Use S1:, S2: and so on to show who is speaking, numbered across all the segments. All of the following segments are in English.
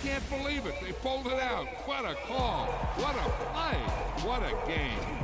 S1: can't believe it. They pulled it out. What a call. What a play. What a game.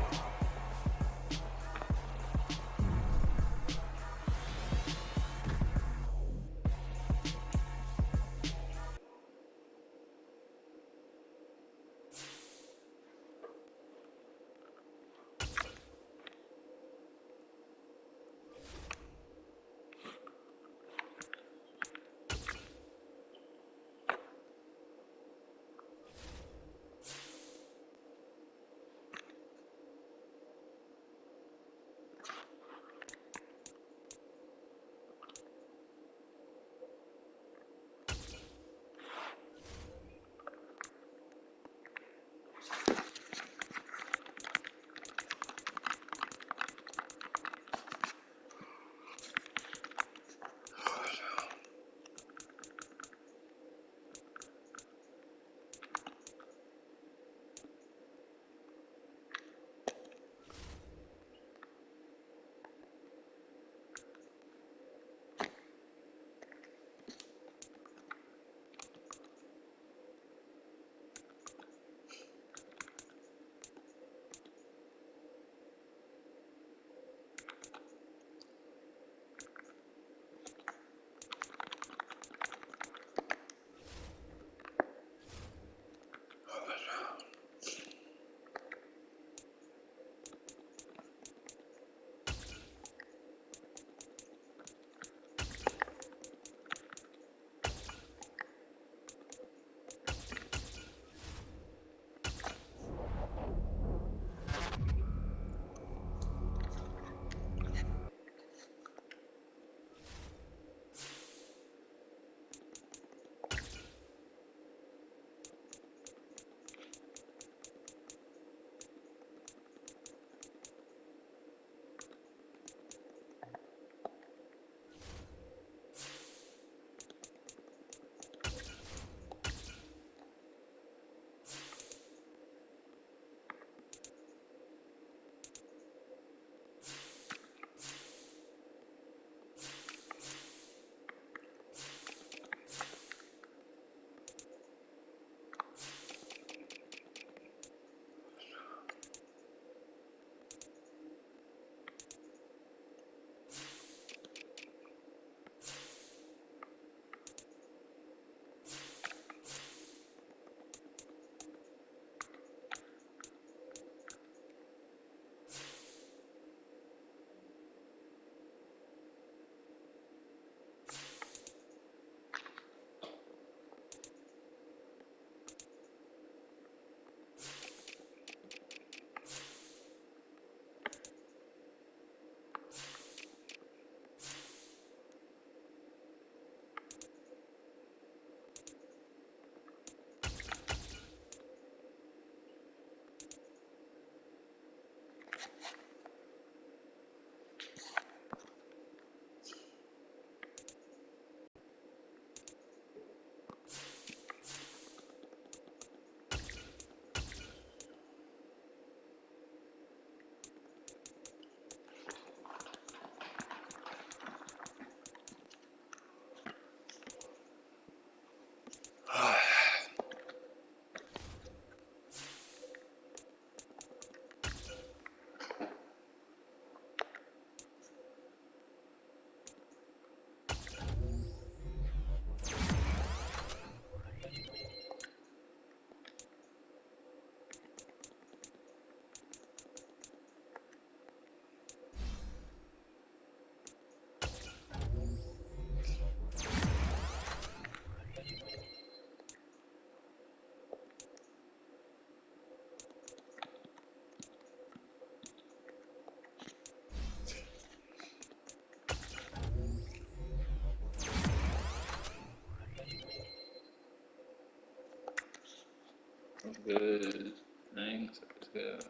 S2: Good. Thanks. Good.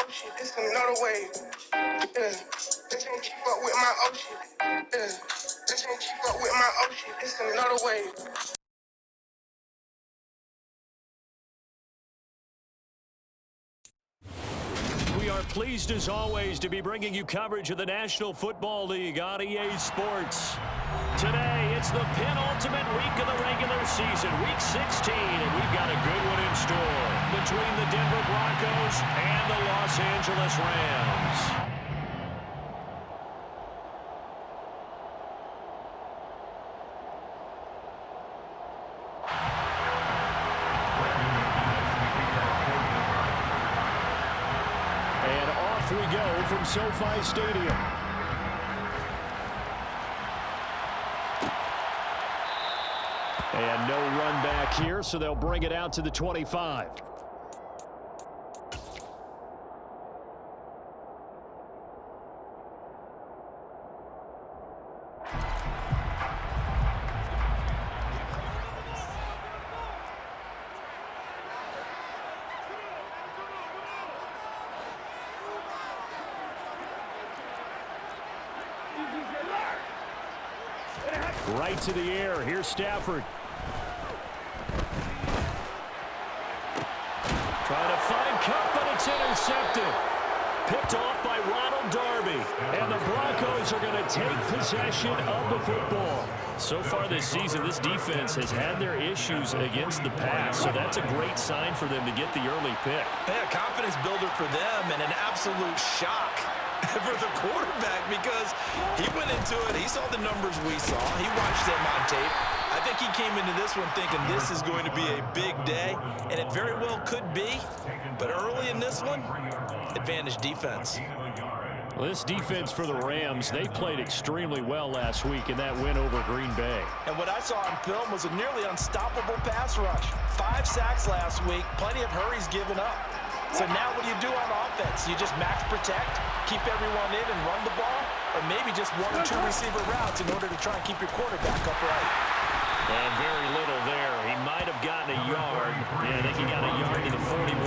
S3: oh shit, this another wave. Yeah, they can't keep up with my oh shit. Yeah, they can't keep up with my oh shit, this another wave.
S4: We are pleased as always to be bringing you coverage of the National Football League on EA Sports. Today, it's the penultimate week of the regular season, week 16, and we've got a good one in store between the Denver Broncos and the Los Angeles Rams. And off we go from SoFi Stadium. And no run back here, so they'll bring it out to the 25. Right to the air. Here's Stafford. Trying to find Cup, but it's intercepted. Picked off by Ronald Darby. And the Broncos are going to take possession of the football. So far this season, this defense has had their issues against the pass. So that's a great sign for them to get the early pick.
S5: Yeah, confidence builder for them and an absolute shock for the quarterback because he went into it. He saw the numbers we saw. He watched them on tape. I think he came into this one thinking this is going to be a big day, and it very well could be. But early in this one, advantage defense.
S4: Well, this defense for the Rams, they played extremely well last week in that win over Green Bay.
S5: And what I saw on film was a nearly unstoppable pass rush. 5 sacks last week, plenty of hurries given up. So now what do you do on offense? You just max protect, keep everyone in and run the ball, or maybe just 1 or 2 receiver routes in order to try and keep your quarterback upright.
S4: And very little there. He might have gotten a yard. Yeah, I think he got a yard to the 41.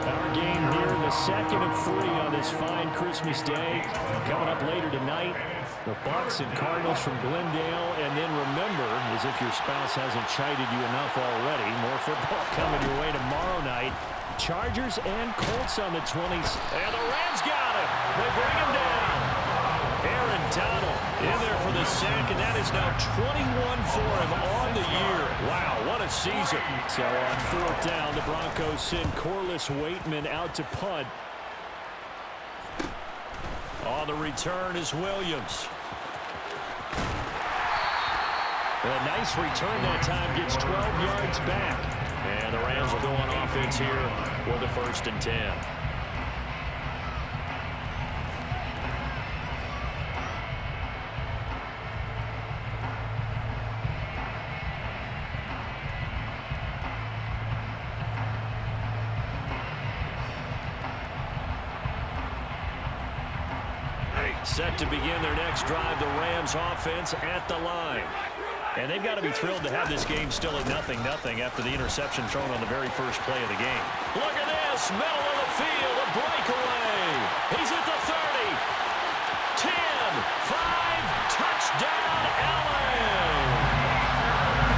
S4: Our game here, the second of 3 on this fine Christmas day. Coming up later tonight, the Bucs and Cardinals from Glendale. And then remember, as if your spouse hasn't chided you enough already, more football coming your way tomorrow night. Chargers and Colts on the 20s. And the Rams got him. They bring him down. Aaron Donald in there for the sack, and that is now 21 for him on the year. Wow, what a season. So on 4th down, the Broncos send Corliss Waitman out to punt. On the return is Williams. A nice return that time, gets 12 yards back. And the Rams will go on offense here with the 1st and 10. Set to begin their next drive, the Rams offense at the line. And they've got to be thrilled to have this game still at 0-0 after the interception thrown on the very first play of the game. Look at this, middle of the field, a breakaway. He's at the 30, 10, 5, touchdown, Allen.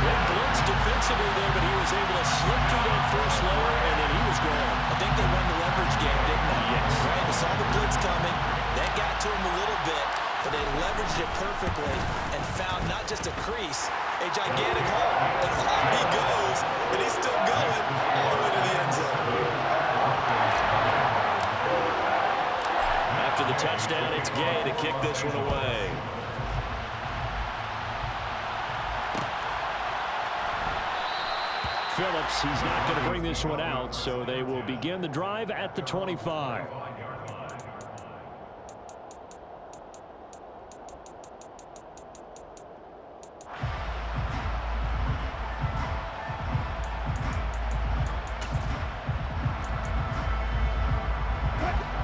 S4: They blitzed defensively there, but he was able to slip through that first layer, and then he was gone.
S5: I think they won the leverage game, didn't they?
S4: Yes.
S5: Right, they saw the blitz coming. That got to him a little bit, but they leveraged it perfectly and found not just a crease, a gigantic hole. And off he goes, and he's still going all the way to the end zone.
S4: After the touchdown, it's Gay to kick this one away. Phillips, he's not going to bring this one out, so they will begin the drive at the 25.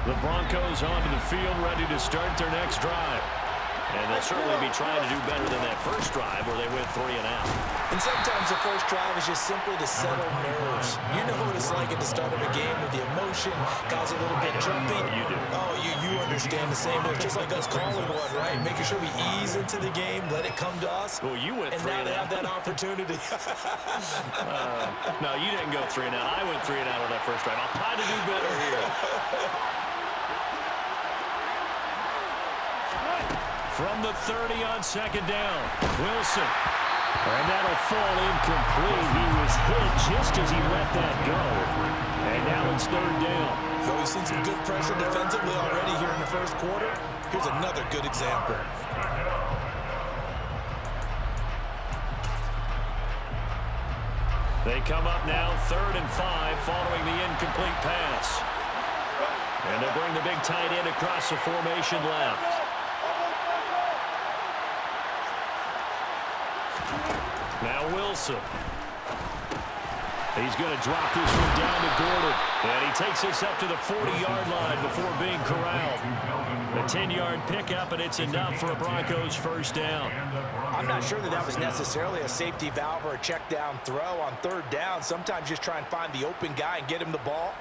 S4: The Broncos onto the field, ready to start their next drive. And they'll certainly be trying to do better than that first drive where they went 3 and out.
S5: And sometimes the first drive is just simply to settle nerves. You know what it's like at the start of a game with the emotion, guys a little bit jumpy.
S4: You do.
S5: Oh, you understand the same way. Just like us calling one, right? Making sure we ease into the game, let it come to us.
S4: Well, you went 3
S5: and now
S4: and
S5: they
S4: out.
S5: have that opportunity.
S4: No, you didn't go 3 and out. I went 3 and out on that first drive. I'll try to do better here. From the 30 on second down, Wilson. And that'll fall incomplete. He was hit just as he let that go. And now it's third down.
S5: So we've seen some good pressure defensively already here in the first quarter. Here's another good example.
S4: They come up now 3rd and 5 following the incomplete pass. And they'll bring the big tight end across the formation left. Now Wilson. He's going to drop this one down to Gordon. And he takes this up to the 40-yard line before being corralled. A 10-yard pickup, and it's enough for a Broncos first down.
S5: I'm not sure that was necessarily a safety valve or a check down throw on third down. Sometimes just try and find the open guy and get him the ball.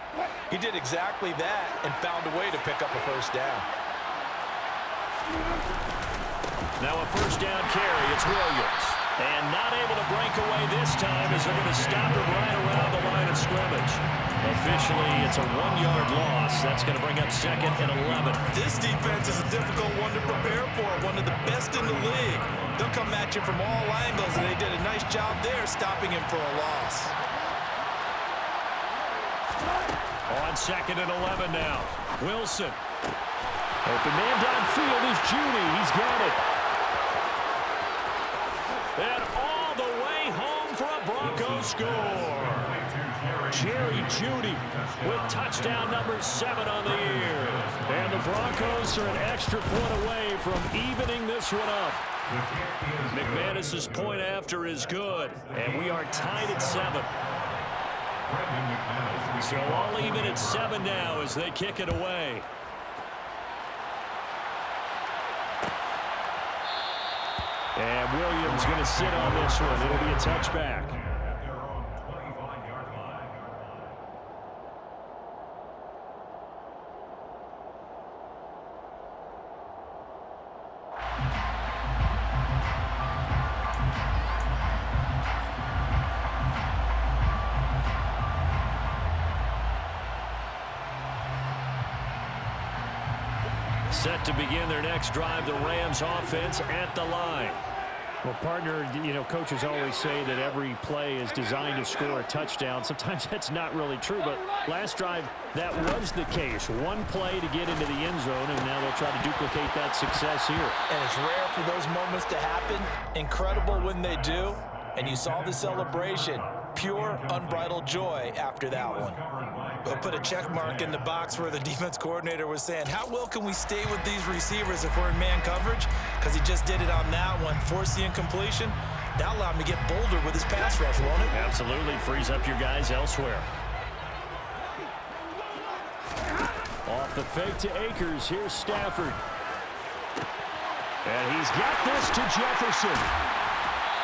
S5: He did exactly that and found a way to pick up a first down.
S4: Now a first down carry. It's Williams. And not able to break away this time as they're going to stop him right around the line of scrimmage. Officially, it's a 1-yard loss. That's going to bring up 2nd and 11.
S5: This defense is a difficult one to prepare for, one of the best in the league. They'll come at you from all angles, and they did a nice job there stopping him for a loss.
S4: On 2nd and 11 now. Wilson. Open man downfield is Judy. He's got it. And all the way home for a Broncos score. Jerry Jeudy with touchdown number 7 on the year. And the Broncos are an extra point away from evening this one up. McManus's point after is good. And we are tied at 7. So all even at 7 now as they kick it away. And Williams going to sit on this one. It'll be a touchback. Set to begin their next drive, the Rams offense at the line.
S6: Well, partner, you know, coaches always say that every play is designed to score a touchdown. Sometimes that's not really true, but last drive, that was the case. One play to get into the end zone, and now they'll try to duplicate that success here.
S5: And it's rare for those moments to happen. Incredible when they do. And you saw the celebration. Pure, unbridled joy after that one. We'll put a check mark in the box where the defense coordinator was saying, how well can we stay with these receivers if we're in man coverage? Because he just did it on that one. Force the incompletion. That allowed him to get bolder with his pass rush, won't it?
S4: Absolutely. Frees up your guys elsewhere.
S6: Off the fake to Akers. Here's Stafford. And he's got this to Jefferson.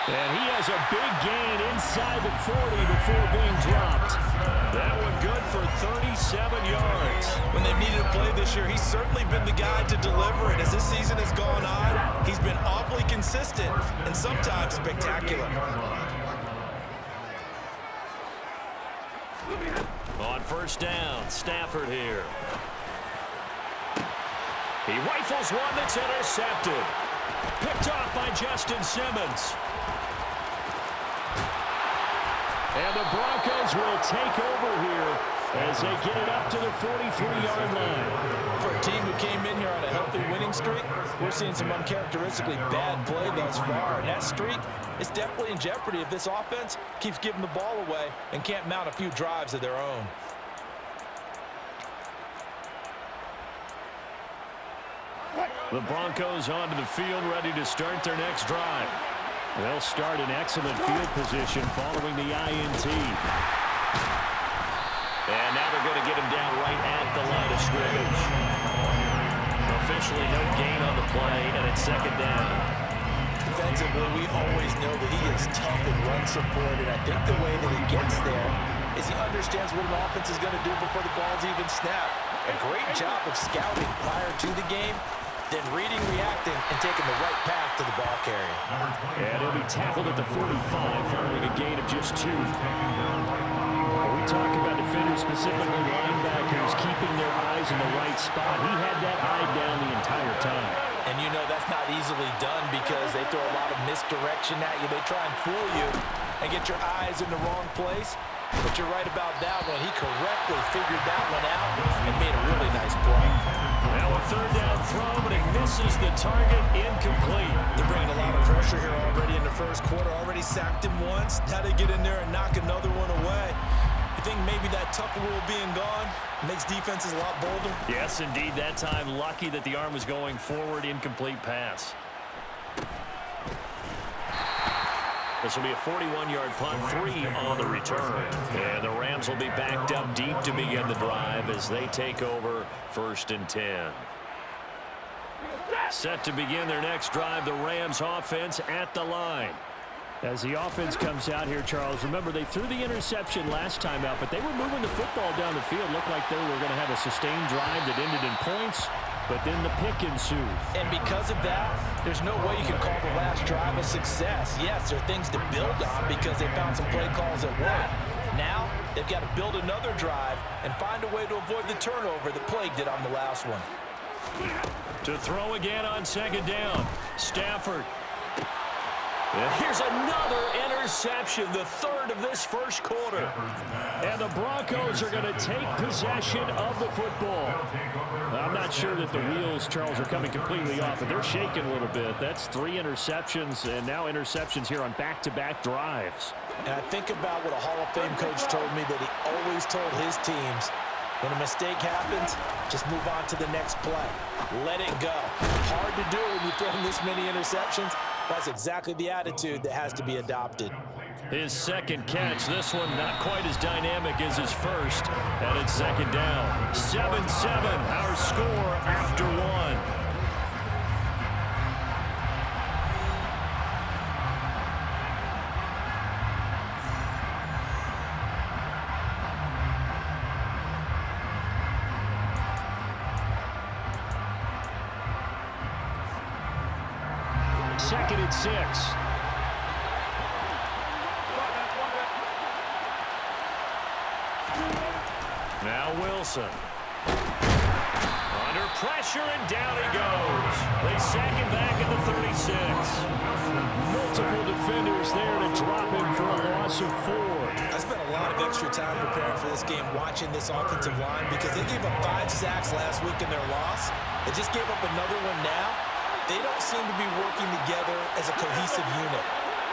S6: And he has a big gain inside the 40 before being dropped.
S4: That one good for 37 yards.
S5: When they've needed a play this year, he's certainly been the guy to deliver it. As this season has gone on, he's been awfully consistent and sometimes spectacular.
S4: On first down, Stafford here. He rifles one that's intercepted. Picked off by Justin Simmons.
S6: And the Broncos will take over here as they get it up to the 43-yard line.
S5: For a team who came in here on a healthy winning streak, we're seeing some uncharacteristically bad play thus far. And that streak is definitely in jeopardy if this offense keeps giving the ball away and can't mount a few drives of their own.
S4: The Broncos onto the field, ready to start their next drive.
S6: They'll start in excellent field position following the INT.
S4: And now they're going to get him down right at the line of scrimmage. officially no gain on the play, and it's second down.
S5: Defensively, we always know that he is tough in run support, and I think the way that he gets there is he understands what an offense is going to do before the ball's even snapped. A great job of scouting prior to the game, then reading, reacting, and taking the right path to the ball carrier.
S6: And he'll be tackled at the 45 following a gain of just 2. When we talk about defenders, specifically linebackers, keeping their eyes in the right spot, he had that eye down the entire time.
S5: And you know that's not easily done because they throw a lot of misdirection at you. They try and fool you and get your eyes in the wrong place. But you're right about that one. He correctly figured that one out and made a really nice play.
S4: Now a third down throw, but it misses the target, incomplete.
S5: They're bringing a lot of pressure here already in the first quarter. Already sacked him once. Now they get in there and knock another one away. You think maybe that tuck rule being gone makes defenses a lot bolder?
S4: Yes, indeed. That time, lucky that the arm was going forward. Incomplete pass. This will be a 41-yard punt, 3 on the return. And the Rams will be backed up deep to begin the drive as they take over 1st and 10. Set to begin their next drive, the Rams offense at the line.
S6: As the offense comes out here, Charles, remember they threw the interception last time out, but they were moving the football down the field. Looked like they were going to have a sustained drive that ended in points, but then the pick ensued.
S5: And because of that, there's no way you can call the last drive a success. Yes, there are things to build on because they found some play calls that work. Now, they've got to build another drive and find a way to avoid the turnover that plagued it on the last one.
S4: To throw again on 2nd down, Stafford. And here's another interception, the 3rd of this first quarter.
S6: And the Broncos are going to take possession of the football. I'm not sure that the wheels, Charles, are coming completely off, but they're shaking a little bit. That's 3 interceptions, and now interceptions here on back-to-back drives.
S5: And I think about what a Hall of Fame coach told me that he always told his teams, when a mistake happens, just move on to the next play. Let it go. Hard to do when you throw this many interceptions. That's exactly the attitude that has to be adopted.
S4: His second catch, this one not quite as dynamic as his first, and it's 2nd down. 7-7, our score after 1.
S6: Second and 6.
S4: Now Wilson. Under pressure, and down he goes. They sack him back at the 36.
S6: Multiple defenders there to drop him for a loss of 4.
S5: I spent a lot of extra time preparing for this game, watching this offensive line, because they gave up 5 sacks last week in their loss. They just gave up another one now. They don't seem to be working together as a cohesive unit.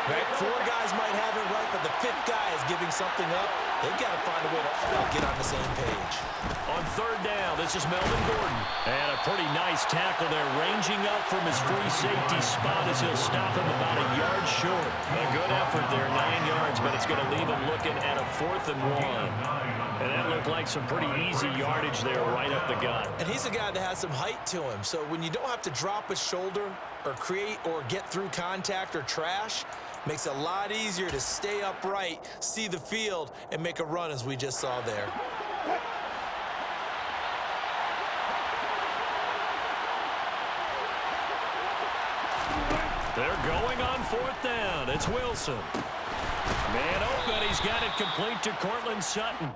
S5: Right? 4 guys might have it right, but the 5th guy is giving something up. They've got to find a way to all get on the same page.
S4: On 3rd down, this is Melvin Gordon. And a pretty nice tackle there, ranging up from his free safety spot as he'll stop him about a yard short. A good effort there, 9 yards, but it's going to leave him looking at a 4th and 1. And that looked like some pretty easy yardage there right up the gut.
S5: And he's a guy that has some height to him, so when you don't have to drop a shoulder or create or get through contact or trash, makes it a lot easier to stay upright, see the field, and make a run as we just saw there.
S4: They're going on 4th down. It's Wilson. Man open. He's got it complete to Cortland Sutton.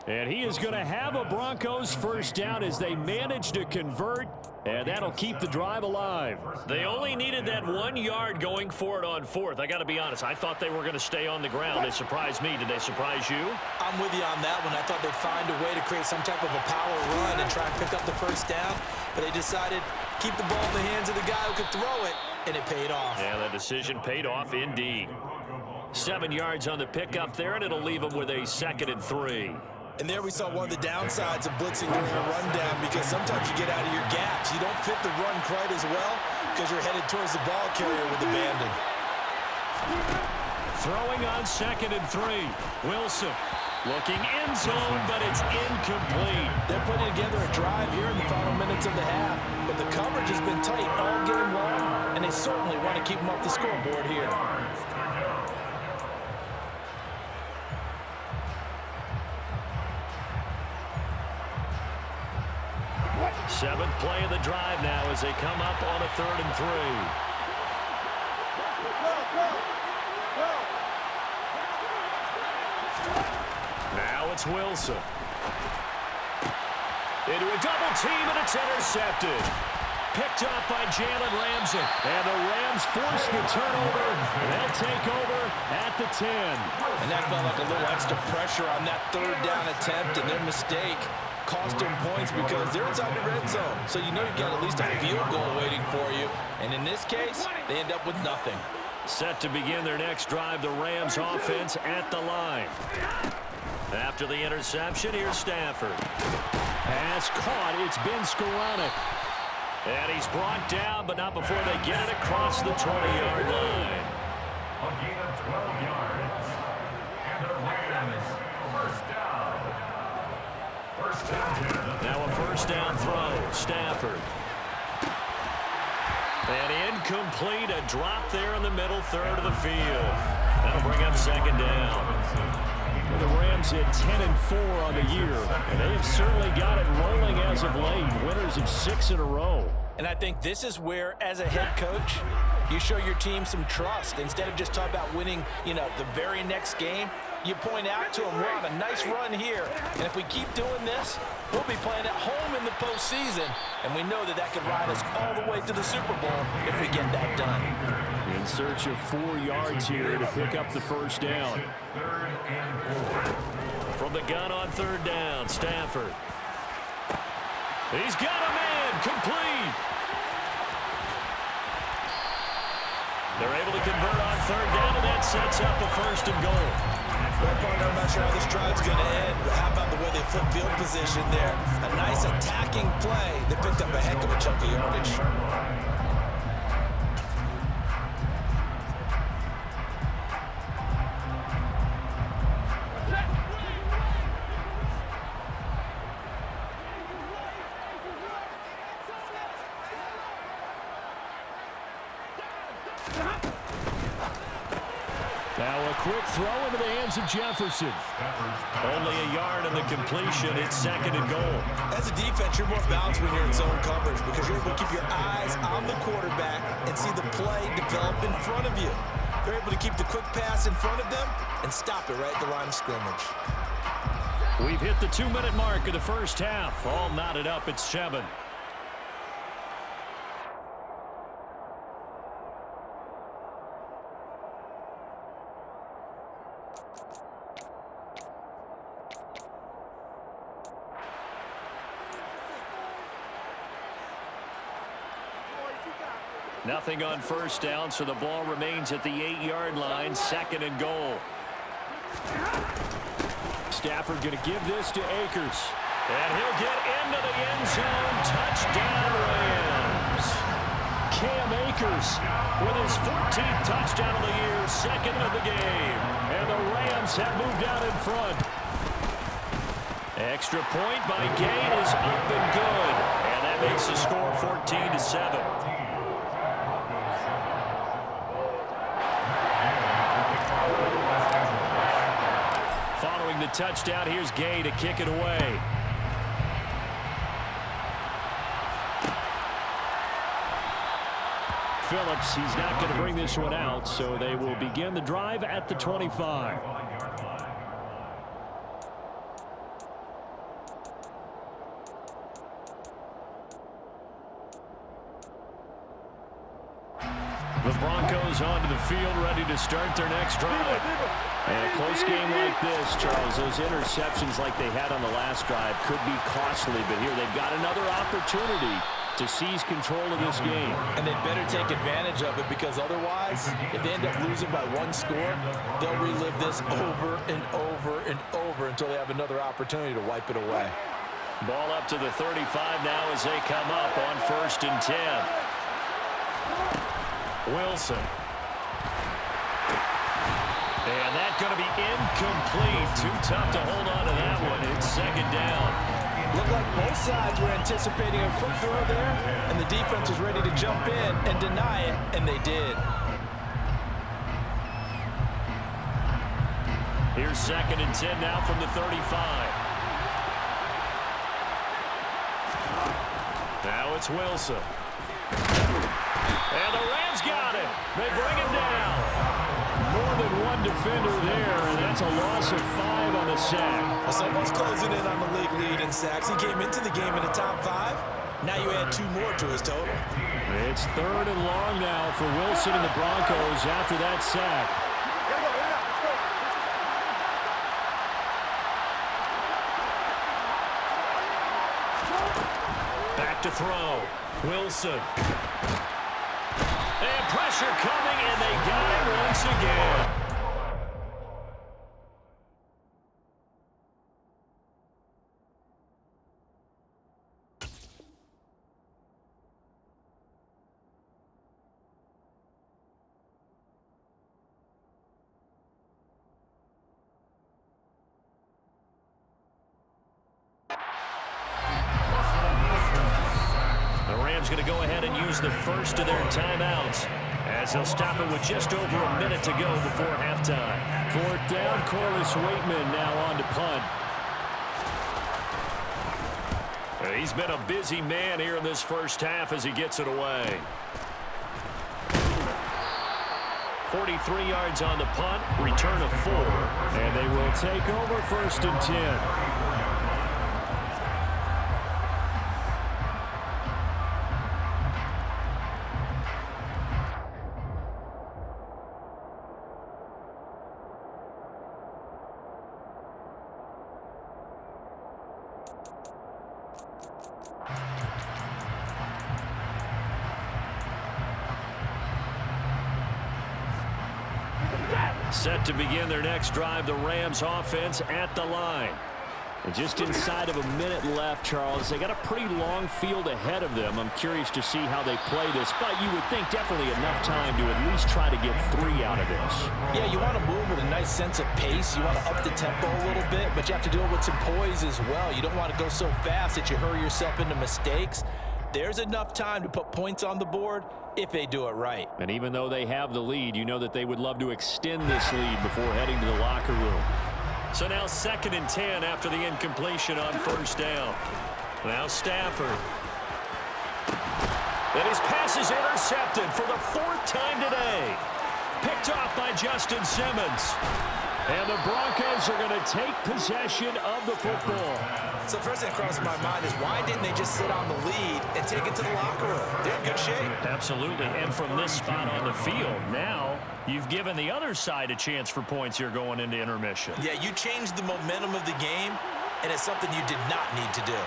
S6: And he is going to have a Broncos first down as they manage to convert, and that'll keep the drive alive.
S4: They only needed that 1 yard going for it on 4th. I got to be honest, I thought they were going to stay on the ground. They surprised me. Did they surprise you?
S5: I'm with you on that one. I thought they'd find a way to create some type of a power run and try and pick up the first down, but they decided keep the ball in the hands of the guy who could throw it, and it paid off.
S4: Yeah, that decision paid off indeed. 7 yards on the pickup there, and it'll leave them with a 2nd and 3.
S5: And there we saw one of the downsides of blitzing during a rundown, because sometimes you get out of your gaps. You don't fit the run quite as well because you're headed towards the ball carrier with abandon.
S6: Throwing on 2nd and 3. Wilson looking end zone, but it's incomplete.
S5: They're putting together a drive here in the final minutes of the half, but the coverage has been tight all game long, and they certainly want to keep them off the scoreboard here.
S6: 7th play of the drive now as they come up on a 3rd and 3. Now it's Wilson. Into a double team, and it's intercepted. Picked up by Jalen Ramsey. And the Rams force the turnover. They'll take over at the 10.
S5: And that felt like a little extra pressure on that 3rd down attempt, and their mistake cost them points because they're inside the red zone. So you know you've got at least a field goal waiting for you. And in this case, they end up with nothing.
S6: Set to begin their next drive, the Rams offense at the line. After the interception, here's Stafford. Pass caught. It's been Skoranek. And he's brought down, but not before they get it across the 20-yard line.
S7: A gain of 12 yards. And the Rams first down. First down.
S6: Now a first down throw. Stafford. And incomplete. A drop there in the middle third of the field. That'll bring up 2nd down. The Rams hit 10-4 on the year, and they have certainly got it rolling as of late. Winners of 6 in a row.
S5: And I think this is where, as a head coach, you show your team some trust. Instead of just talking about winning, the very next game, you point out to them, we're on a nice run here, and if we keep doing this, we'll be playing at home in the postseason, and we know that that could ride us all the way to the Super Bowl if we get that done.
S6: In search of 4 yards here to pick up the first down. From the gun on 3rd down, Stafford. He's got a man, complete. They're able to convert on 3rd down, and that sets up a 1st and goal.
S5: Well, partner, I'm not sure how this drive's going to end, but how about the way they flip field position there? A nice attacking play. They picked up a heck of a chunk of yardage.
S6: Now a quick throw into the hands of Jefferson. Only a yard on the completion. It's 2nd and goal.
S5: As a defense, you're more balanced when you're in zone coverage because you're able to keep your eyes on the quarterback and see the play develop in front of you. They're able to keep the quick pass in front of them and stop it right at the line of scrimmage.
S6: We've hit the 2-minute mark of the first half. All knotted up at 7. Nothing on first down, so the ball remains at the 8-yard line. 2nd and goal. Stafford going to give this to Akers. And he'll get into the end zone. Touchdown, Rams. Cam Akers with his 14th touchdown of the year, 2nd of the game. And the Rams have moved out in front. Extra point by Gay is up and good. And that makes the score 14-7. Following the touchdown, here's Gay to kick it away. Phillips, he's not going to bring this one out, so they will begin the drive at the 25. The Broncos onto the field, ready to start their next drive. And a close game like this, Charles, those interceptions like they had on the last drive could be costly, but here they've got another opportunity to seize control of this game.
S5: And they better take advantage of it because otherwise, if they end up losing by 1 score, they'll relive this over and over and over until they have another opportunity to wipe it away.
S6: Ball up to the 35 now as they come up on 1st and 10.
S4: And that's going to be incomplete. Too tough to hold on to that one. It's second down.
S5: Looked like both sides were anticipating a quick throw there, and the defense was ready to jump in and deny it, and they did.
S4: Here's second and 10 now from the 35. Now it's Wilson. And the Rams got it. They bring him down. More than one defender there, and that's a loss of 5 on the sack.
S5: Well, someone's closing in on the league lead in sacks. He came into the game in the top 5. Now you add 2 more to his total.
S4: It's third and long now for Wilson and the Broncos after that sack. Back to throw. Wilson. And pressure coming, and they got it once again. Going to go ahead and use the first of their timeouts as they'll stop it with just over a minute to go before halftime. Fourth down, Corliss Waitman now on to punt. He's been a busy man here in this first half as he gets it away. 43 yards on the punt, return of 4. And they will take over first and 10. Set to begin their next drive, the Rams offense at the line. And just inside of a minute left, Charles. They got a pretty long field ahead of them. I'm curious to see how they play this, but you would think definitely enough time to at least try to get 3 out of this.
S5: Yeah, you want to move with a nice sense of pace. You want to up the tempo a little bit, but you have to do it with some poise as well. You don't want to go so fast that you hurry yourself into mistakes. There's enough time to put points on the board if they do it right.
S4: And even though they have the lead, you know that they would love to extend this lead before heading to the locker room. So now second and 10 after the incompletion on first down. Now Stafford. And his pass is intercepted for the 4th time today. Picked off by Justin Simmons. And the Broncos are going to take possession of the football.
S5: So first thing that crossed my mind is why didn't they just sit on the lead and take it to the locker room? They're in good shape.
S4: Absolutely. And from this spot on the field, now you've given the other side a chance for points here going into intermission.
S5: Yeah, you changed the momentum of the game, and it's something you did not need to do.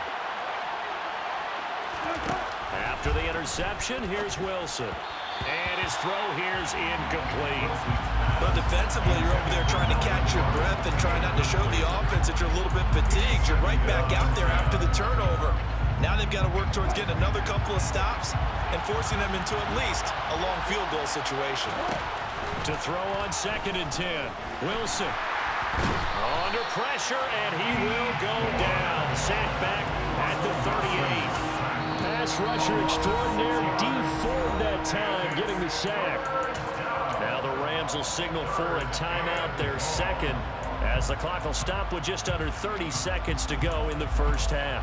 S4: After the interception, here's Wilson. And his throw here's incomplete.
S5: But defensively, you're over there trying to catch your breath and trying not to show the offense that you're a little bit fatigued. You're right back out there after the turnover. Now they've got to work towards getting another couple of stops and forcing them into at least a long field goal situation.
S4: To throw on second and 10. Wilson. Under pressure, and he will go down. Sacked back at the 38. Pass rusher extraordinaire, D Ford that time, getting the sack. Now the Rams will signal for a timeout, their second, as the clock will stop with just under 30 seconds to go in the first half.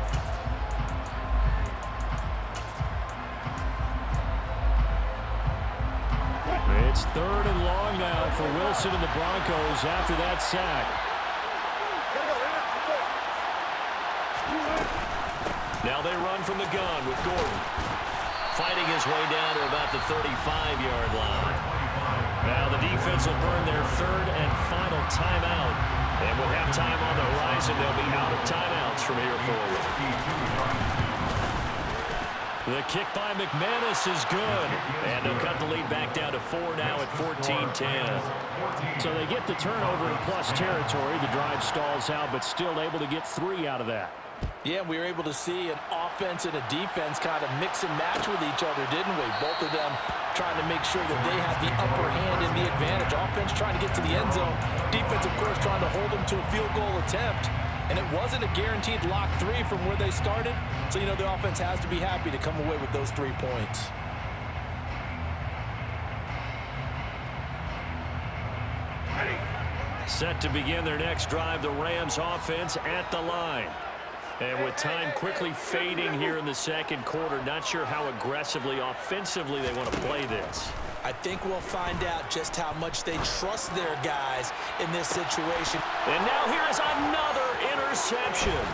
S4: It's third and long now for Wilson and the Broncos after that sack. Now they run from the gun with Gordon. Fighting his way down to about the 35-yard line. Now the defense will burn their third and final timeout. And with halftime on the horizon, they'll be out of timeouts from here forward. The kick by McManus is good. And they'll cut the lead back down to 4 now at 14-10. So they get the turnover in plus territory. The drive stalls out, but still able to get 3 out of that.
S5: Yeah, we were able to see an offense and a defense kind of mix and match with each other, didn't we? Both of them trying to make sure that they have the upper hand and the advantage. Offense trying to get to the end zone. Defense, of course, trying to hold them to a field goal attempt. And it wasn't a guaranteed lock 3 from where they started. So, you know, the offense has to be happy to come away with those 3 points.
S6: Set to begin their next drive, the Rams offense at the line. And with time quickly fading here in the second quarter, not sure how aggressively, offensively they want to play this.
S5: I think we'll find out just how much they trust their guys in this situation.
S6: And now here is another interception.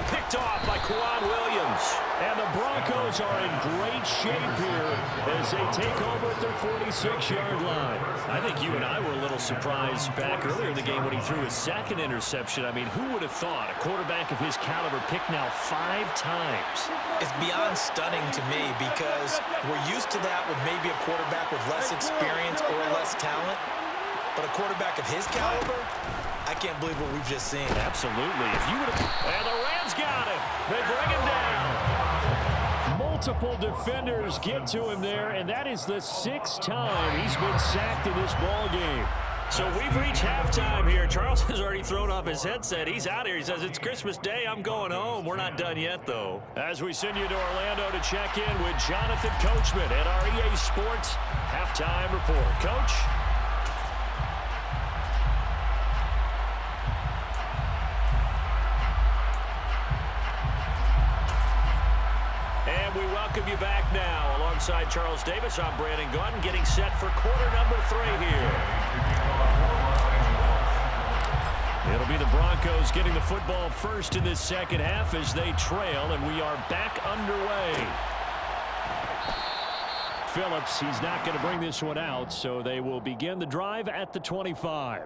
S6: Picked off by Quan Williams. And the Broncos are in great shape here as they take over at their 46-yard line. I think you and I were a little surprised back earlier in the game when he threw his second interception. I mean, who would have thought a quarterback of his caliber picked now 5 times?
S5: It's beyond stunning to me because we're used to that with maybe a quarterback with less experience or less talent. But a quarterback of his caliber, I can't believe what we've just seen.
S6: Absolutely. If you would have... And the Rams got him. They bring him down. Multiple defenders get to him there, and that is the 6th time he's been sacked in this ball game. So we've reached halftime here. Charles has already thrown off his headset. He's out here. He says, it's Christmas Day. I'm going home. We're not done yet, though. As we send you to Orlando to check in with Jonathan Coachman at our EA Sports Halftime Report. Coach? We welcome you back now. Alongside Charles Davis, I'm Brandon Gunn, getting set for quarter number 3 here. It'll be the Broncos getting the football first in this second half as they trail, and we are back underway. Phillips, he's not going to bring this one out, so they will begin the drive at the 25.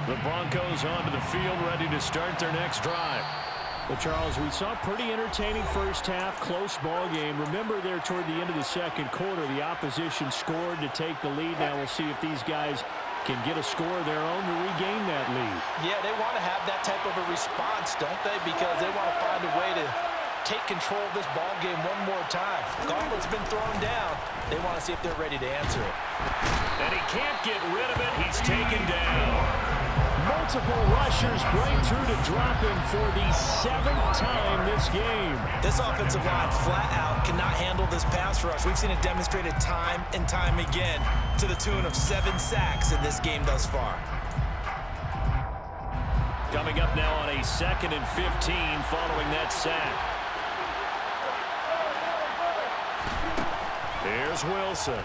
S6: The Broncos onto the field, ready to start their next drive. Well, Charles, we saw a pretty entertaining first half, close ball game. Remember there toward the end of the second quarter, the opposition scored to take the lead. Now we'll see if these guys can get a score of their own to regain that lead.
S5: Yeah, they want to have that type of a response, don't they? Because they want to find a way to take control of this ball game one more time. Gauntlet's been thrown down. They want to see if they're ready to answer it.
S6: And he can't get rid of it. He's taken down. Multiple rushers break through to drop him for the 7th time this game.
S5: This offensive line flat out cannot handle this pass rush. We've seen it demonstrated time and time again to the tune of 7 sacks in this game thus far.
S6: Coming up now on a 2nd and 15 following that sack. Here's Wilson.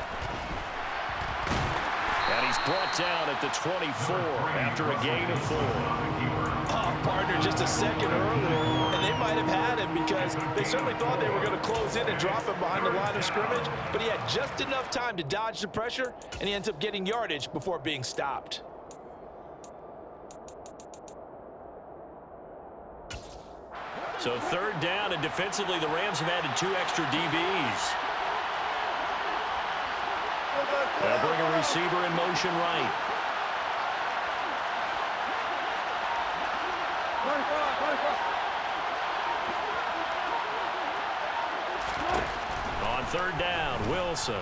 S6: And he's brought down at the 24 after a gain of 4.
S5: Oh, partner, just a second earlier, and they might have had him because they certainly thought they were going to close in and drop him behind the line of scrimmage, but he had just enough time to dodge the pressure, and he ends up getting yardage before being stopped.
S6: So 3rd down, and defensively the Rams have added 2 extra DBs. They'll bring a receiver in motion right. On 3rd down, Wilson.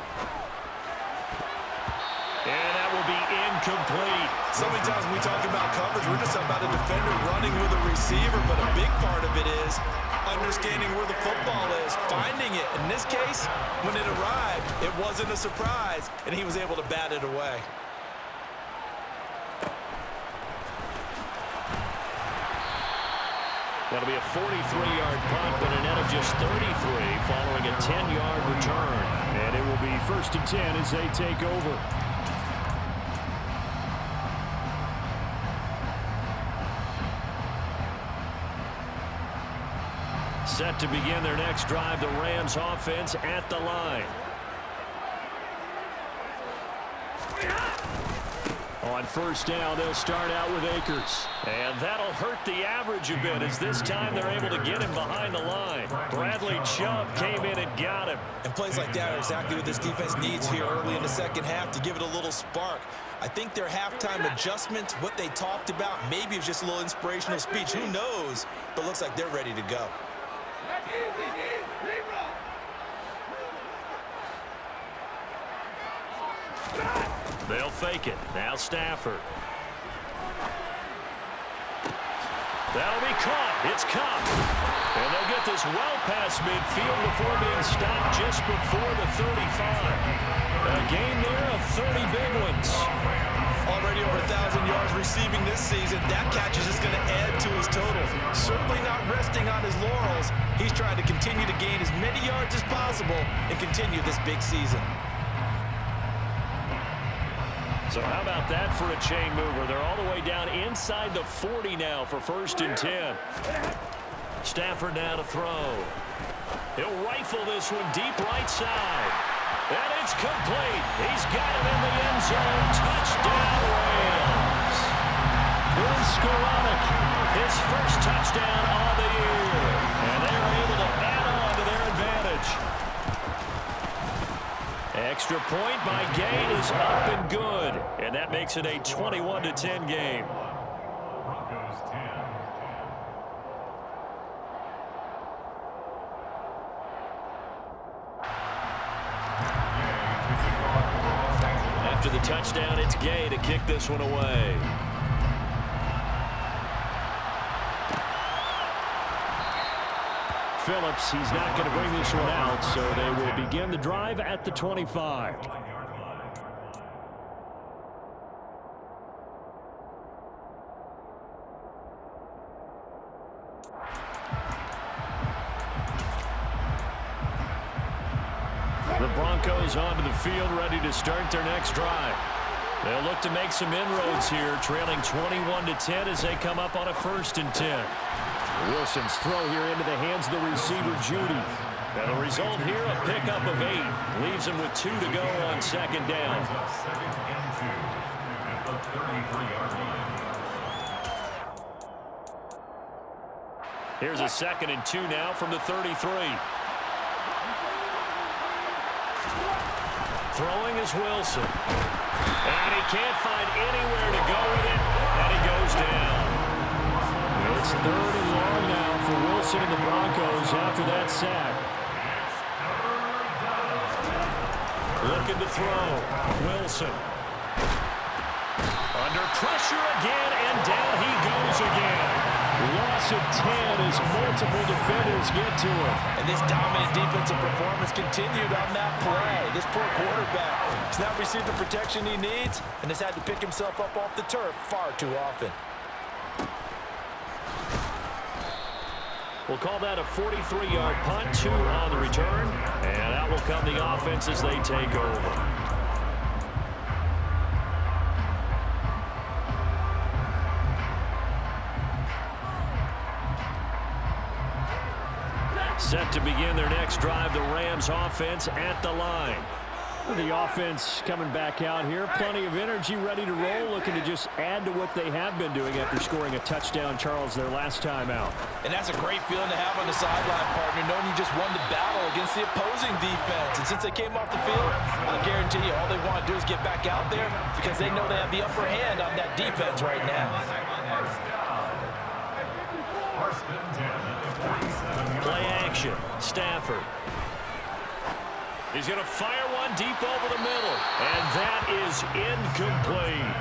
S6: And that will be incomplete.
S5: So many times when we talk about coverage, we're just talking about a defender running with a receiver, but a big part of it is understanding where the football is, finding it. In this case, when it arrived, it wasn't a surprise, and he was able to bat it away.
S6: That'll be a 43-yard punt, but a net of just 33 following a 10-yard return. And it will be 1st and 10 as they take over. Set to begin their next drive, the Rams offense at the line. On first down, they'll start out with Akers. And that'll hurt the average a bit as this time they're able to get him behind the line. Bradley Chubb came in and got him.
S5: And plays like that are exactly what this defense needs here early in the second half to give it a little spark. I think their halftime adjustments, what they talked about, maybe it's just a little inspirational speech. Who knows? But looks like they're ready to go.
S6: They'll fake it. Now Stafford. That'll be caught. It's Cup. And they'll get this well past midfield before being stopped just before the 35. A gain there of 30 big ones.
S5: Already over 1,000 yards receiving this season. That catch is just going to add to his total. Certainly not resting on his laurels. He's trying to continue to gain as many yards as possible and continue this big season.
S6: So how about that for a chain mover? They're all the way down inside the 40 now for 1st and 10. Stafford now to throw. He'll rifle this one deep right side. And it's complete. He's got it in the end zone. Touchdown, Rams. Ben Skoranek, his first touchdown on the year. And they're able to add on to their advantage. Extra point by Gay is up and good. And that makes it a 21-10 game.
S7: Broncos 10.
S6: After the touchdown, it's Gay to kick this one away. Phillips, he's not going to bring this one out, so they will begin the drive at the 25. The Broncos onto the field, ready to start their next drive. They'll look to make some inroads here, trailing 21-10 as they come up on a 1st and 10. Wilson's throw here into the hands of the receiver, Judy. And the result here, a pickup of 8. Leaves him with 2 to go on 2nd down. Here's a 2nd and 2 now from the 33. Throwing is Wilson. And he can't find anywhere to go with it. And he goes down. It's 3rd and long now for Wilson and the Broncos after that sack. Looking to throw. Wilson. Under pressure again, and down he goes again. Loss of 10 as multiple defenders get to him.
S5: And this dominant defensive performance continued on that play. This poor quarterback has not received the protection he needs and has had to pick himself up off the turf far too often.
S6: We'll call that a 43-yard punt, 2 on the return. And out will come the offense as they take over. Set to begin their next drive, the Rams offense at the line. The offense coming back out here. Plenty of energy, ready to roll, looking to just add to what they have been doing after scoring a touchdown, Charles, their last time out.
S5: And that's a great feeling to have on the sideline, partner, knowing you just won the battle against the opposing defense. And since they came off the field, I guarantee you all they want to do is get back out there because they know they have the upper hand on that defense right now.
S6: Play action. Stafford. He's going to fire one deep over the middle. And that is incomplete.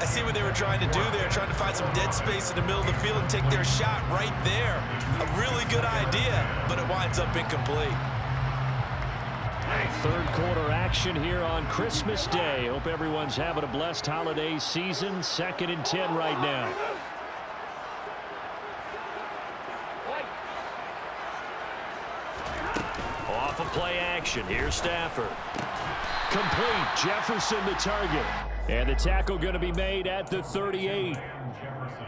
S5: I see what they were trying to do there, trying to find some dead space in the middle of the field and take their shot right there. A really good idea, but it winds up incomplete.
S6: 3rd quarter action here on Christmas Day. Hope everyone's having a blessed holiday season. 2nd and 10 right now. Off of play action. Here's Stafford. Complete. Jefferson the target. And the tackle going to be made at the 38.
S7: Jefferson.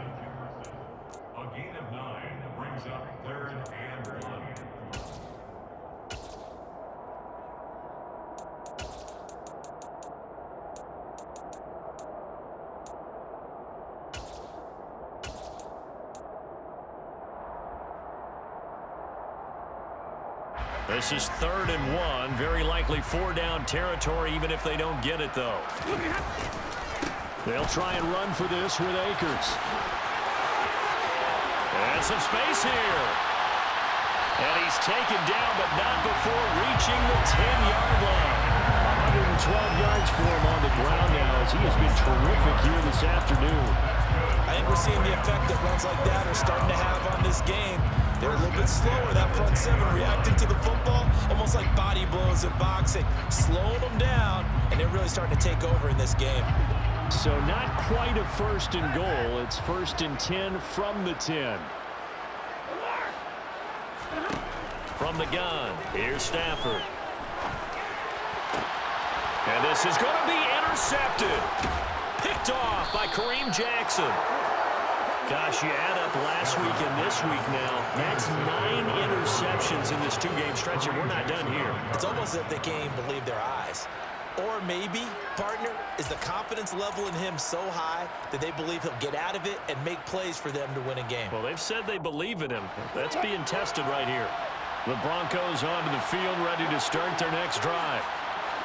S7: A gain of 9 brings up 3rd and 1.
S4: This is 3rd and 1. Very likely 4-down territory, even if they don't get it, though.
S6: They'll try and run for this with Akers.
S4: And some space here. And he's taken down, but not before reaching the 10-yard line.
S6: 112 yards for him on the ground now, as he has been terrific here this afternoon.
S5: I think we're seeing the effect that runs like that are starting to have on this game. They're a little bit slower, that front seven, reacting to the football, almost like body blows in boxing, slowing them down, and they're really starting to take over in this game.
S6: So not quite a 1st and goal. It's 1st and 10 from the 10.
S4: From the gun, here's Stafford. And this is going to be intercepted. Picked off by Kareem Jackson. Gosh, you add up last week and this week now, that's 9 interceptions in this 2-game stretch, and we're not done here.
S5: It's almost as if they can't even believe their eyes. Or maybe, partner, is the confidence level in him so high that they believe he'll get out of it and make plays for them to win a game.
S4: Well, they've said they believe in him. That's being tested right here. The Broncos onto the field, ready to start their next drive.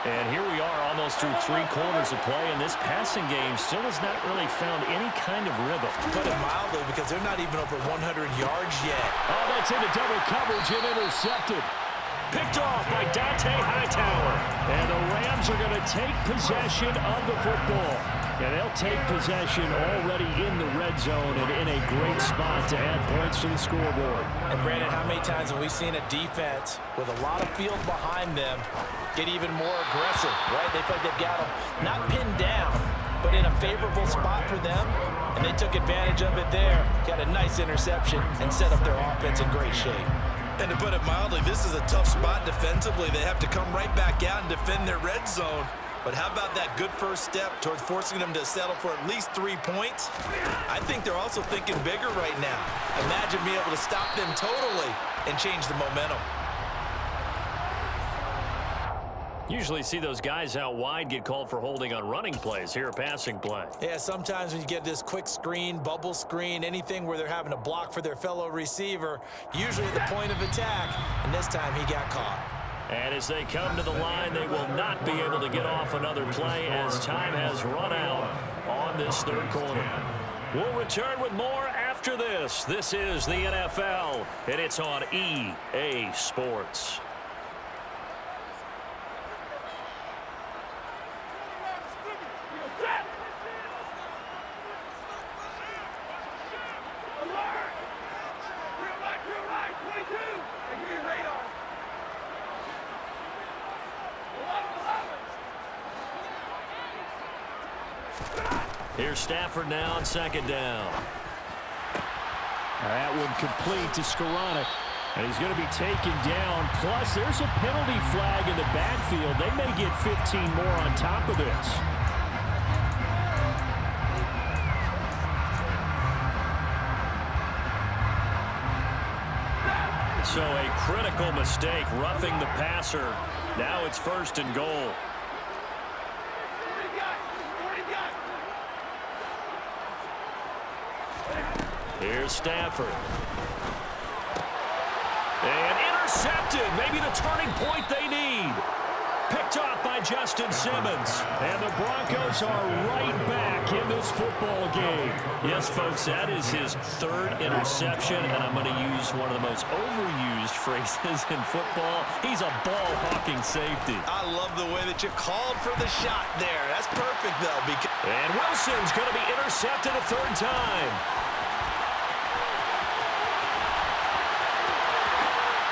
S4: And here we are almost through 3 quarters of play, and this passing game still has not really found any kind of rhythm.
S5: Put it mildly, because they're not even over 100 yards yet.
S6: Oh, that's into double coverage and intercepted.
S4: Picked off by Dante Hightower.
S6: And the Rams are going to take possession of the football. And they'll take possession already in the red zone and in a great spot to add points to the scoreboard.
S5: And Brandon, how many times have we seen a defense with a lot of field behind them get even more aggressive, right? They feel like they've got them not pinned down, but in a favorable spot for them, and they took advantage of it there. Got a nice interception and set up their offense in great shape.
S8: And to put it mildly, this is a tough spot defensively. They have to come right back out and defend their red zone. But how about that good first step towards forcing them to settle for at least 3 points? I think they're also thinking bigger right now. Imagine being able to stop them totally and change the momentum.
S4: Usually see those guys out wide get called for holding on running plays. Here, a passing play.
S5: Yeah, sometimes when you get this quick screen, bubble screen, anything where they're having to block for their fellow receiver, usually at the point of attack, and this time he got caught.
S4: And as they come to the line, they will not be able to get off another play as time has run out on this 3rd quarter. We'll return with more after this. This is the NFL, and it's on EA Sports. Here's Stafford now on 2nd down.
S6: That one complete to Skoranek. And he's going to be taken down. Plus, there's a penalty flag in the backfield. They may get 15 more on top of this.
S4: So a critical mistake, roughing the passer. Now it's 1st and goal. Here's Stafford. And intercepted. Maybe the turning point they need. Picked off by Justin Simmons.
S6: And the Broncos are right back in this football game.
S4: Yes, folks, that is his 3rd interception, and I'm going to use one of the most overused phrases in football. He's a ball-hawking safety.
S8: I love the way that you called for the shot there. That's perfect, though.
S4: And Wilson's going to be intercepted a 3rd time.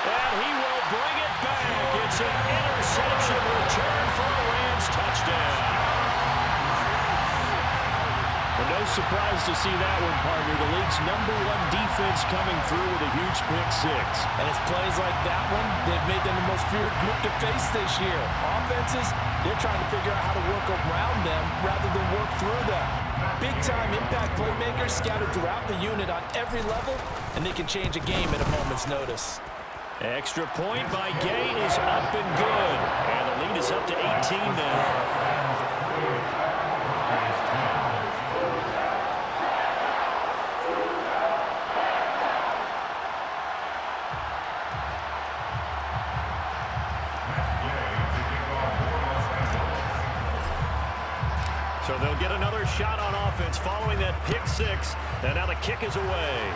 S4: And he will bring it back. It's an interception return for a Rams touchdown.
S6: Well, no surprise to see that one, partner. The league's #1 defense coming through with a huge pick-6.
S5: And it's plays like that one that made them the most feared group to face this year. Offenses, they're trying to figure out how to work around them rather than work through them. Big-time impact playmakers scattered throughout the unit on every level, and they can change a game at a moment's notice.
S4: Extra point by Gay is up and good. And the lead is up to 18 now.
S6: they'll get another shot on offense following that pick six. And now the kick is away.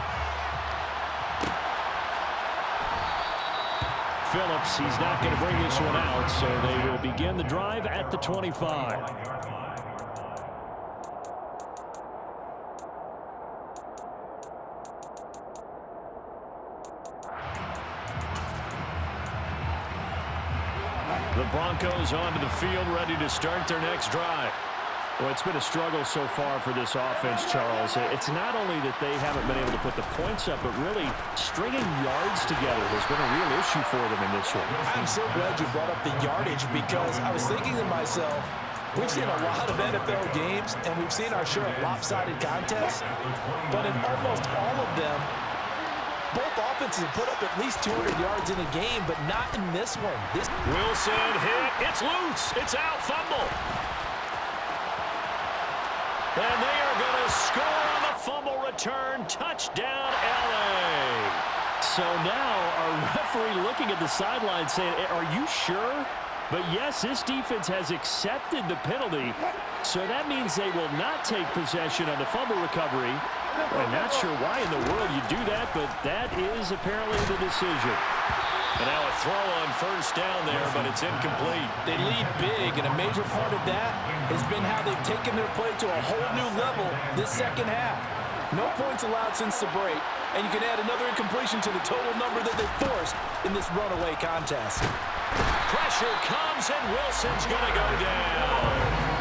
S6: Phillips, he's not going to bring this one out, so they will begin the drive at the 25. The Broncos onto the field, ready to start their next drive. Well, it's been a struggle so far for this offense, Charles. It's not only that they haven't been able to put the points up, but really stringing yards together has been a real issue for them in this one.
S5: I'm so glad you brought up the yardage because I was thinking to myself, we've seen a lot of NFL games, and we've seen our share of lopsided contests, but in almost all of them, both offenses have put up at least 200 yards in a game, but not in this one.
S6: Wilson hit. It's loose. It's out. Fumble. And they are going to score on the fumble return. Touchdown, L.A. So now our referee looking at the sideline saying, are you sure? But yes, this defense has accepted the penalty. So that means they will not take possession on the fumble recovery. I'm not sure why in the world you do that, but that is apparently the decision. And now a throw on first down there, but it's incomplete.
S5: They lead big, and a major part of that has been how they've taken their play to a whole new level this second half. No points allowed since the break, and you can add another incompletion to the total number that they forced in this runaway contest.
S6: Pressure comes, and Wilson's going to go down.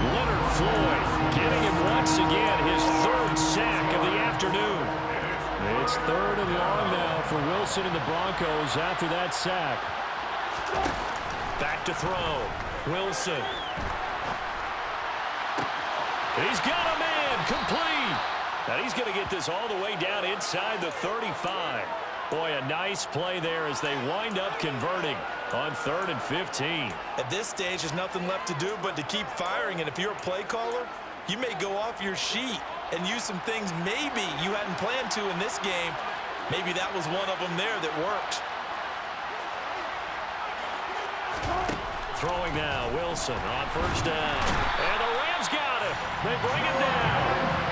S6: Leonard Floyd getting him once again his third sack of the afternoon. It's third and long now for Wilson and the Broncos after that sack. Back to throw. Wilson. He's got a man complete. And he's going to get this all the way down inside the 35. Boy, a nice play there as they wind up converting on 3rd and 15.
S5: At this stage, there's nothing left to do but to keep firing. And if you're a play caller, you may go off your sheet and use some things maybe you hadn't planned to in this game. Maybe that was one of them there that worked.
S6: Throwing now, Wilson on first down. And the Rams got him. They bring him down.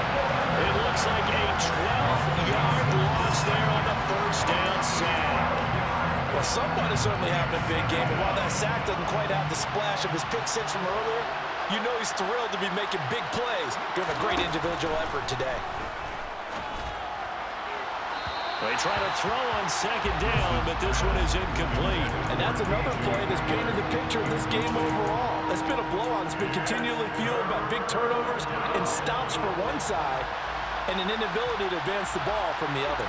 S6: It looks like a 12-yard loss there on the first down sack.
S5: Well, someone is certainly having a big game, and while that sack doesn't quite have the splash of his pick six from earlier, you know he's thrilled to be making big plays during a great individual effort today.
S6: They try to throw on second down, but this one is incomplete.
S5: And that's another play that's painted the picture of this game overall. It's been a blowout. It's been continually fueled by big turnovers and stops for one side and an inability to advance the ball from the other.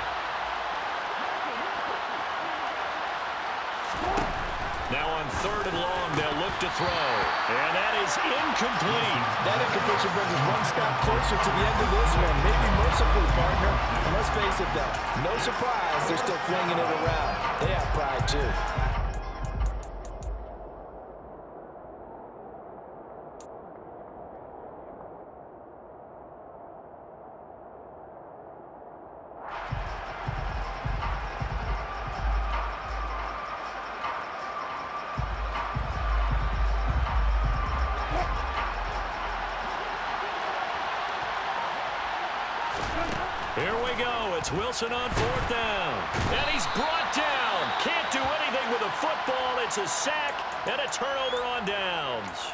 S6: Now on 3rd and long, they'll look to throw. And that is incomplete.
S5: That incompletion brings us one step closer to the end of this one. Maybe mercifully, partner. And let's face it, though, no surprise they're still flinging it around. They have pride, too.
S6: Here we go. It's Wilson on 4th down. And he's brought down. Can't do anything with a football. It's a sack and a turnover on downs.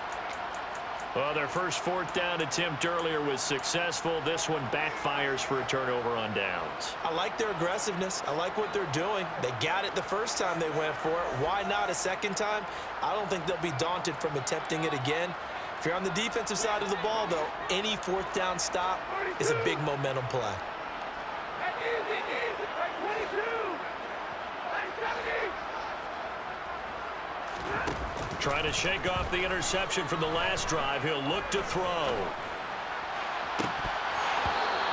S6: Well, their first 4th down attempt earlier was successful. This one backfires for a turnover on downs.
S5: I like their aggressiveness. I like what they're doing. They got it the first time they went for it. Why not a second time? I don't think they'll be daunted from attempting it again. If you're on the defensive side of the ball, though, any 4th down stop is a big momentum play.
S6: Trying to shake off the interception from the last drive. He'll look to throw.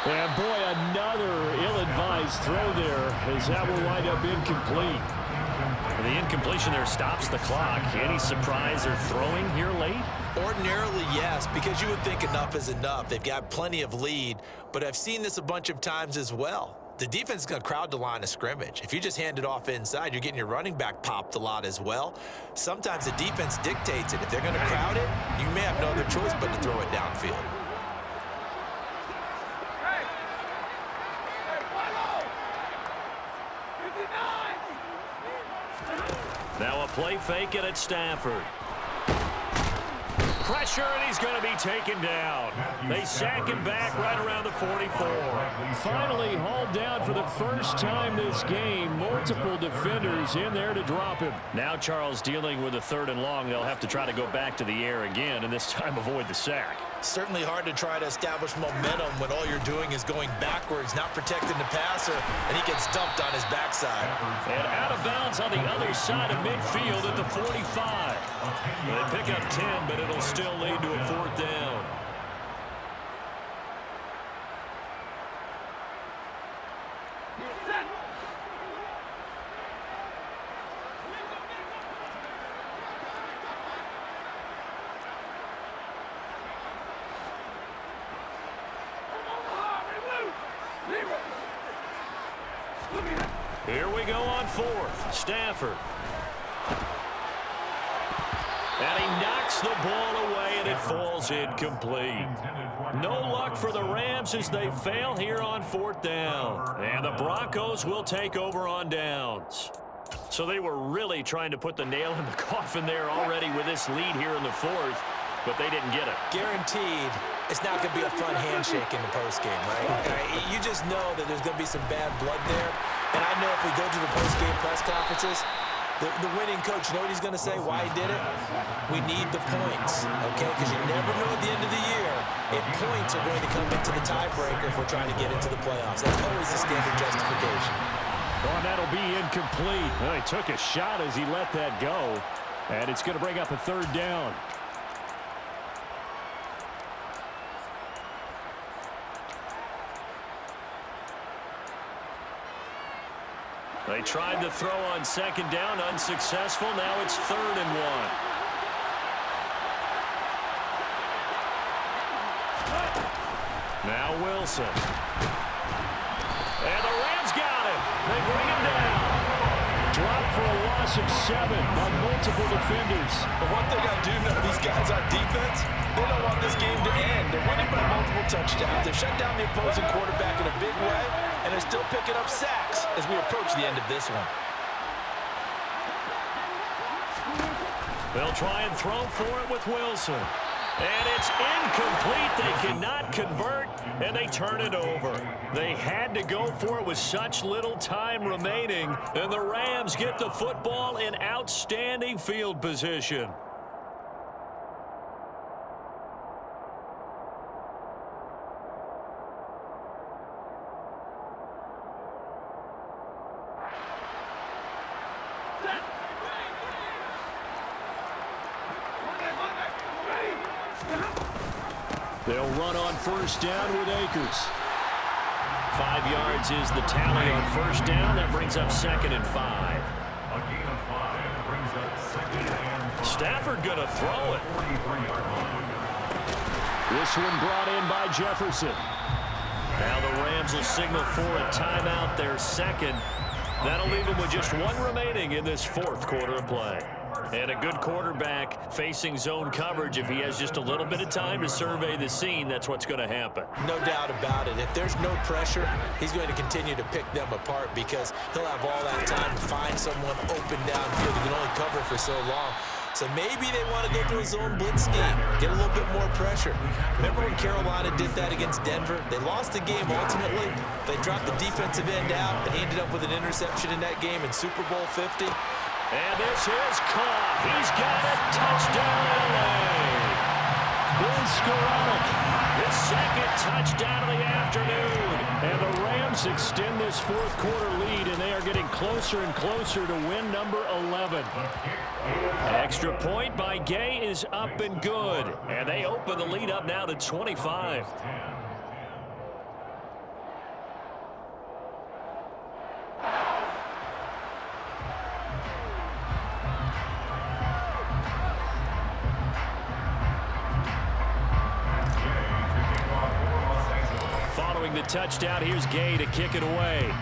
S6: And boy, another ill-advised throw there as that will wind up incomplete. The incompletion there stops the clock. Any surprise they're throwing here late?
S5: Ordinarily, yes, because you would think enough is enough. They've got plenty of lead, but I've seen this a bunch of times as well.
S8: the defense is going to crowd the line of scrimmage. If you just hand it off inside, you're getting your running back popped a lot as well. Sometimes the defense dictates it. If they're going to crowd it, you may have no other choice but to throw it downfield.
S6: Now a play fake it at Stafford. Pressure, and he's going to be taken down. They sack him back right around the 44. Finally hauled down for the first time this game. Multiple defenders in there to drop him. Now Charles dealing with a 3rd and long. They'll have to try to go back to the air again, and this time avoid the sack.
S8: Certainly hard to try to establish momentum when all you're doing is going backwards, not protecting the passer, and he gets dumped on his backside.
S6: And out of bounds on the other side of midfield at the 45. They pick up 10, but it'll still lead to a 4th down. Here we go on 4th. Stafford. And he knocks the ball away, and it falls incomplete. No luck for the Rams as they fail here on 4th down. And the Broncos will take over on downs. So they were really trying to put the nail in the coffin there already with this lead here in the 4th, but they didn't get it.
S8: Guaranteed it's not going to be a fun handshake in the postgame, right? You just know that there's going to be some bad blood there. And I know if we go to the postgame press conferences, the winning coach, you know what he's going to say, why he did it? We need the points, okay? Because you never know at the end of the year if points are going to come into the tiebreaker if we're trying to get into the playoffs. That's always the standard justification.
S6: Well, that'll be incomplete. Well, he took a shot as he let that go, and it's going to bring up a 3rd down. They tried to throw on 2nd down, unsuccessful. Now it's 3rd and 1. Now Wilson. And the Rams got him. They bring him down. Dropped for a loss of 7 by multiple defenders.
S8: But one thing I do know, these guys on defense, they don't want this game to end. They're winning by multiple touchdowns. They've shut down the opposing quarterback in a big way, and they're still picking up sacks as we approach the end of this one.
S6: They'll try and throw for it with Wilson. And it's incomplete. They cannot convert, and they turn it over. They had to go for it with such little time remaining, and the Rams get the football in outstanding field position. They'll run on 1st down with Akers. 5 yards is the tally on 1st down. That brings up 2nd and 5.
S7: A gain of 5 brings up 2nd and 5.
S6: Stafford going to throw it. This one brought in by Jefferson. Now the Rams will signal for a timeout, their 2nd. That'll leave them with just 1 remaining in this 4th quarter of play. And a good quarterback facing zone coverage, if he has just a little bit of time to survey the scene, that's what's going to happen.
S8: No doubt about it. If there's no pressure, he's going to continue to pick them apart because he'll have all that time to find someone open downfield. He can only cover for so long. So maybe they want to go to a zone blitz scheme, get a little bit more pressure. Remember when Carolina did that against Denver? They lost the game ultimately. They dropped the defensive end out, and he ended up with an interception in that game in Super Bowl 50.
S6: And this is caught. He's got it. Touchdown, LA. Bill Skoranek, his 2nd touchdown of the afternoon. And the Rams extend this 4th quarter lead, and they are getting closer and closer to win number 11. Extra point by Gay is up and good. And they open the lead up now to 25. the touchdown. Here's Gay to kick it away.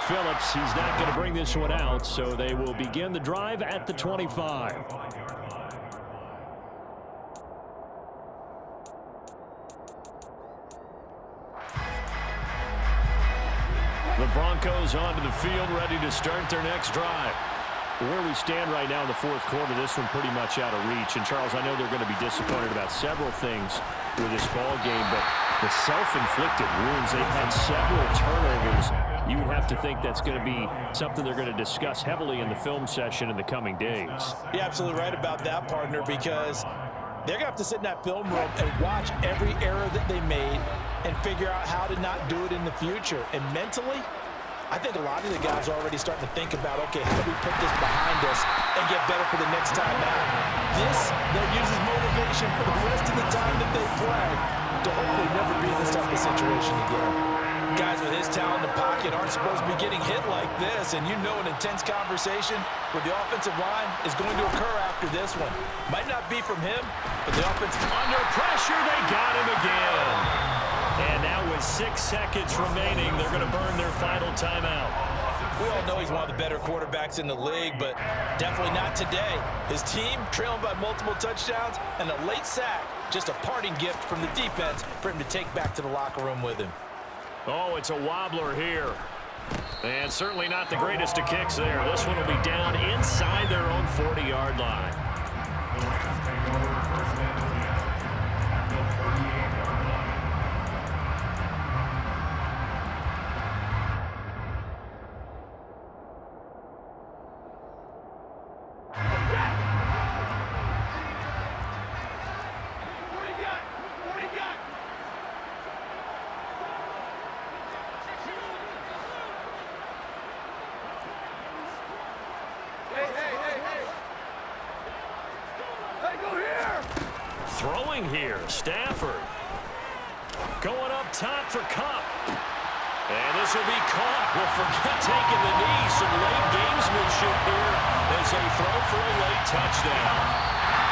S6: Phillips, he's not going to bring this one out, so they will begin the drive at the 25. The Broncos onto the field, ready to start their next drive. Where we stand right now in the fourth quarter, this one pretty much out of reach. And, Charles, I know they're going to be disappointed about several things with this ball game, but the self-inflicted wounds, they've had several turnovers. You would have to think that's going to be something they're going to discuss heavily in the film session in the coming days.
S5: You're absolutely right about that, partner, because they're going to have to sit in that film room and watch every error that they made and figure out how to not do it in the future. And mentally, I think a lot of the guys are already starting to think about, okay, how do we put this behind us and get better for the next time out? This, they'll use as motivation for the rest of the time that they play to hopefully never be in this type of situation again. Guys with his talent in the pocket aren't supposed to be getting hit like this, and you know an intense conversation with the offensive line is going to occur after this one. Might not be from him, but the offense
S6: under pressure, they got him again. And now with 6 seconds remaining, they're going to burn their final timeout.
S5: We all know he's one of the better quarterbacks in the league, but definitely not today. His team trailing by multiple touchdowns and a late sack, just a parting gift from the defense for him to take back to the locker room with him.
S6: Oh, it's a wobbler here. And certainly not the greatest of kicks there. This one will be down inside their own 40-yard line. Throwing here, Stafford. Going up top for Cup. And this will be caught. We'll forget taking the knee. Some late gamesmanship here as they throw for a late touchdown.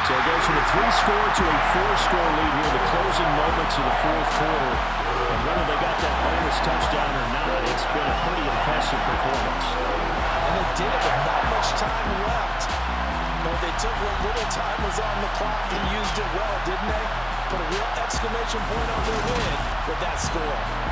S6: So it goes from a 3-score to a 4-score lead here in the closing moments of the fourth quarter. And whether they got that bonus touchdown or not, it's been a pretty impressive performance.
S5: And they did it with not much time left. But they took what little time was on the clock and used it well, didn't they? Put a real exclamation point on their win with that score.